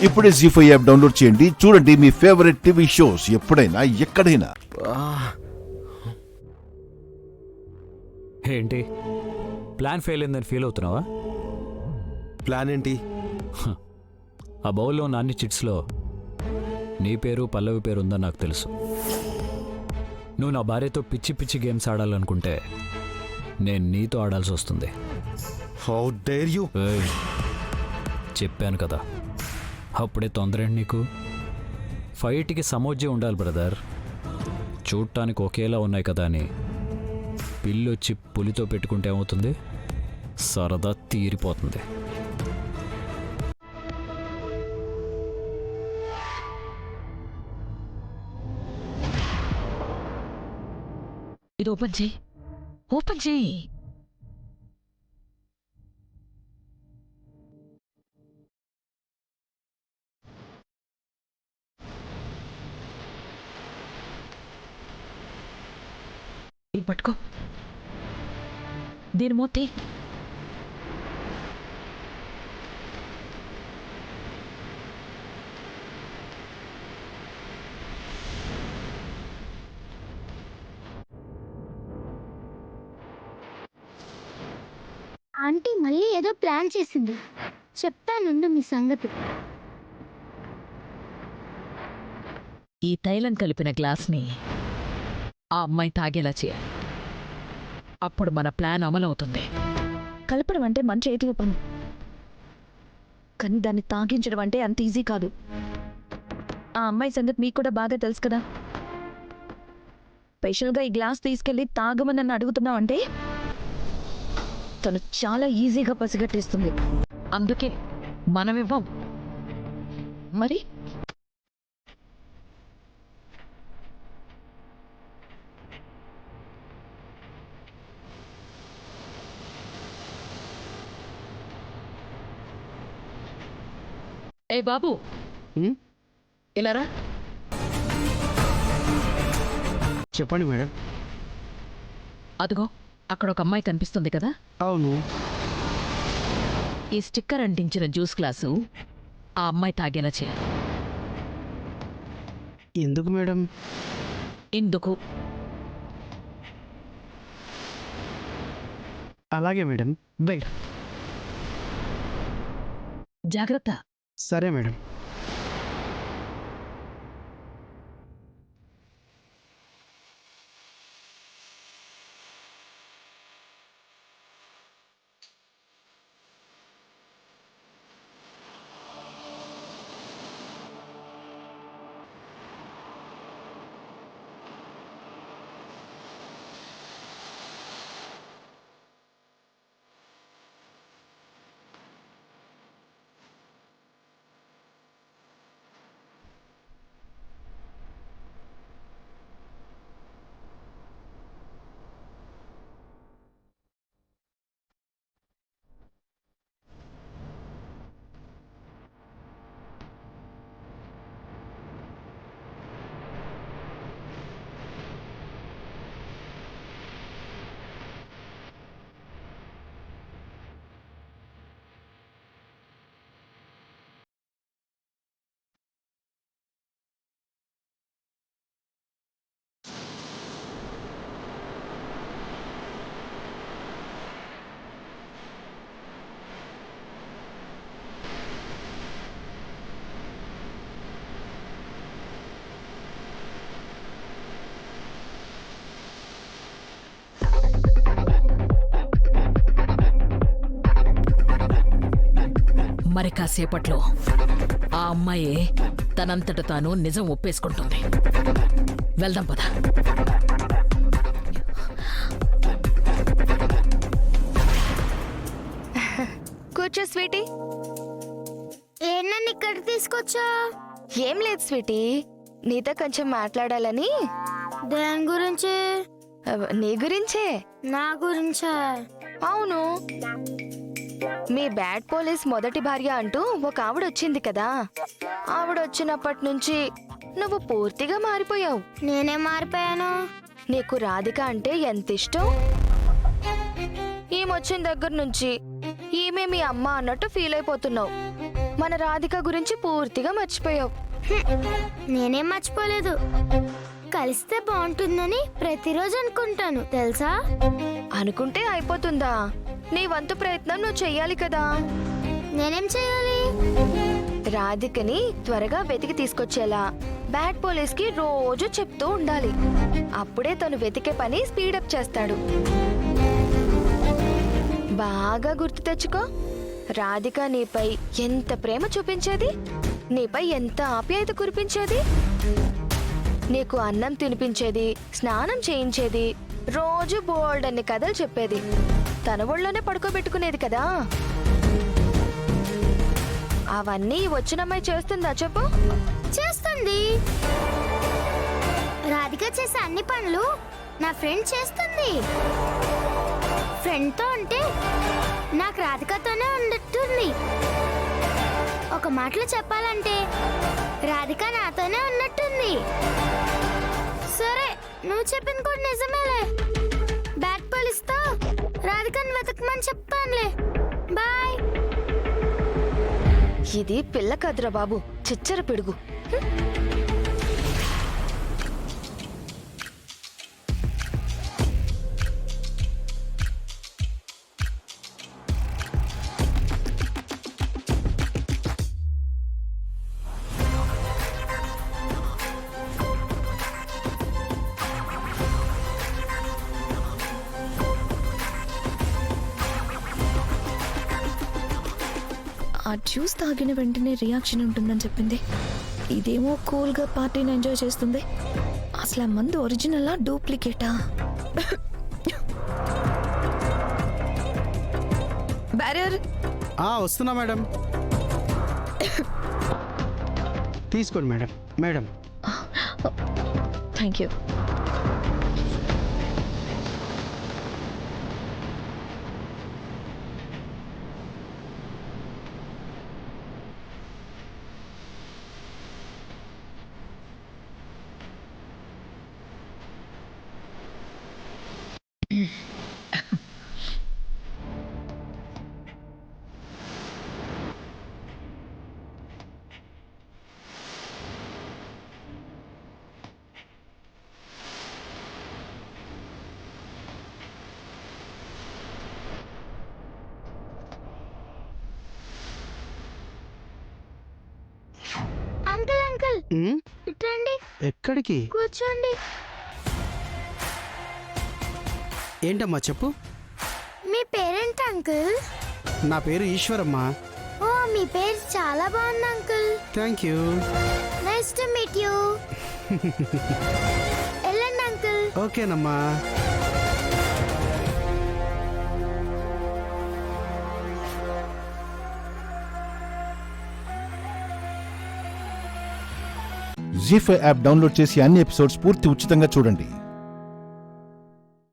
ఇప్పుడే జీ5 app download చేయండి. చూడండి మీ ఫేవరెట్ టీవీ షోస్ ఎప్పుడైనా ఎక్కడైనా. ఏంటి ప్లాన్ ఫెయిల్ అయిందని ఫీల్ అవుతున్నావా? ప్లాన్ ఏంటి? ఆ బౌల్లో ఉన్న అన్ని చిట్స్లో నీ పేరు పల్లవి పేరు ఉందని నాకు తెలుసు. నువ్వు నా భార్యతో పిచ్చి పిచ్చి గేమ్స్ ఆడాలనుకుంటే నేను నీతో ఆడాల్సి వస్తుంది. How dare you! చెప్పాను కదా, అప్పుడే తొందరేంటి నీకు? ఫైట్కి సమోజ్యం ఉండాలి బ్రదర్. చూడటానికి ఒకేలా ఉన్నాయి కదా అని పిల్లొచ్చి పులితో పెట్టుకుంటే ఏమవుతుంది? సరదా తీరిపోతుంది. ఇది ఓపెన్ చేయి, ఓపెన్ చేయి. ఇది పట్టుకో, దీని మూతి. ఆంటీ మళ్ళీ ఏదో ప్లాన్ చేసింది, చెప్తానుండు మీ సంగతి. ఈ తైలం కలిపిన గ్లాస్ని ఆ అమ్మాయి తాగేలా చేయాలి. అప్పుడు మన ప్లాన్ అమలవుతుంది. కలపడం అంటే మన చేతిలో పని, కానీ దాన్ని తాగించడం అంటే అంత ఈజీ కాదు. ఆ అమ్మాయి సంగతి మీకు కూడా బాగా తెలుసు కదా. స్పెషల్గా ఈ గ్లాస్ తీసుకెళ్ళి తాగమని నన్ను అడుగుతున్నావు అంటే తను చాలా ఈజీగా పసిగట్టేస్తుంది. అందుకే మనమివ్వం. మరి ఏ బాబు, ఇలా రా. చెప్పండి మేడం. అదిగో అక్కడ ఒక అమ్మాయి కనిపిస్తుంది కదా. అవును. ఈ స్టిక్కర్ అంటించిన జ్యూస్ గ్లాసు ఆ అమ్మాయి తాగేలా చేయాలి. ఎందుకు మేడం? ఇందుకు. అలాగే మేడం. వెళ్ళు. జాగ్రత్త. సరే మేడం. మరి కాసేపట్లో ఆ అమ్మాయే తనంతట తాను నిజం ఒప్పేసుకుంటుంది. వెళ్దాం పద. కూర్చో స్వీటీ. నన్ను ఇక్కడ తీసుకొచ్చా? ఏం లేదు స్వీటీ, నీతో కొంచెం మాట్లాడాలని. దేని గురించి? నీ గురించే. నా గురించా? అవును, మీ బ్యాడ్ పోలీస్ మొదటి భార్య అంటూ ఒక ఆవిడ వచ్చింది కదా. ఆవిడ వచ్చినప్పటి నుంచి నువ్వు పూర్తిగా మారిపోయావు. నేనే మారిపోయాను? నీకు రాధిక అంటే ఎంత ఇష్టం. ఈమె వచ్చిన దగ్గర నుంచి ఈమె మీ అమ్మ అన్నట్టు ఫీల్ అయిపోతున్నావు. మన రాధిక గురించి పూర్తిగా మర్చిపోయావు. నేనేం మర్చిపోలేదు. కలిస్తే బాగుంటుందని ప్రతిరోజు అనుకుంటాను తెలుసా. అనుకుంటే అయిపోతుందా? నీ వంతు ప్రయత్నం నువ్వు చెయ్యాలి కదా. నేనేం చేయాలి? రాధికని త్వరగా వెతికి తీసుకొచ్చేలా బ్యాడ్ పోలీస్ కి రోజు చెప్తూ ఉండాలి. అప్పుడే తను వెతికే పని స్పీడప్ చేస్తాడు. బాగా గుర్తు తెచ్చుకో. రాధిక నీపై ఎంత ప్రేమ చూపించేది, నీపై ఎంత ఆప్యాయత కురిపించేది, నీకు అన్నం తినిపించేది, స్నానం చేయించేది, రోజు బోల్డ్ అన్ని కథలు చెప్పేది, తన ఒళ్ళోనే పడుకోబెట్టుకునేది కదా. అవన్నీ వచ్చినమ్మాయి చేస్తుందా చెప్పు? చేస్తుంది. రాధిక చేసే అన్ని పనులు నా ఫ్రెండ్ చేస్తుంది. ఫ్రెండ్తో ఉంటే నాకు రాధికతోనే ఉన్నట్టుంది. ఒక మాటలో చెప్పాలంటే రాధిక నాతోనే ఉన్నట్టుంది. సరే, నువ్వు చెప్పింది కూడా నిజమేలే. బ్యాడ్ పోలీస్తో రాధికని వెతకమని చెప్తానులే. బాయ్. ఇది పిల్ల కదురా బాబు, చిచ్చర పిడుగు. ఆ జ్యూస్ తాగిన వెంటనే రియాక్షన్ ఉంటుందని చెప్పింది. ఇదేమో కూల్గా పార్టీని ఎంజాయ్ చేస్తుంది. అసలు ఆ మందు ఒరిజినలా డూప్లికేటా? బ్యారర్ వస్తున్నా మేడం. తీసుకోండి madam. Madam thank you. Uncle uncle um, ఇట్రండి, ఎక్కడికి? కూర్చోండి. ఏంటమ్మా చెప్పు. మీ పేరెంట్ అంకుల్? నా పేరు ఈశ్వరమ్మా. ఓ, మీ పేరు చాలా బాగుంది uncle. Thank you. Nice to meet you. వెళ్ళండి అంకుల్. ఓకేనమ్మా. జీ5 యాప్ డౌన్లోడ్ చేసి అన్ని ఎపిసోడ్స్ పూర్తి ఉచితంగా చూడండి.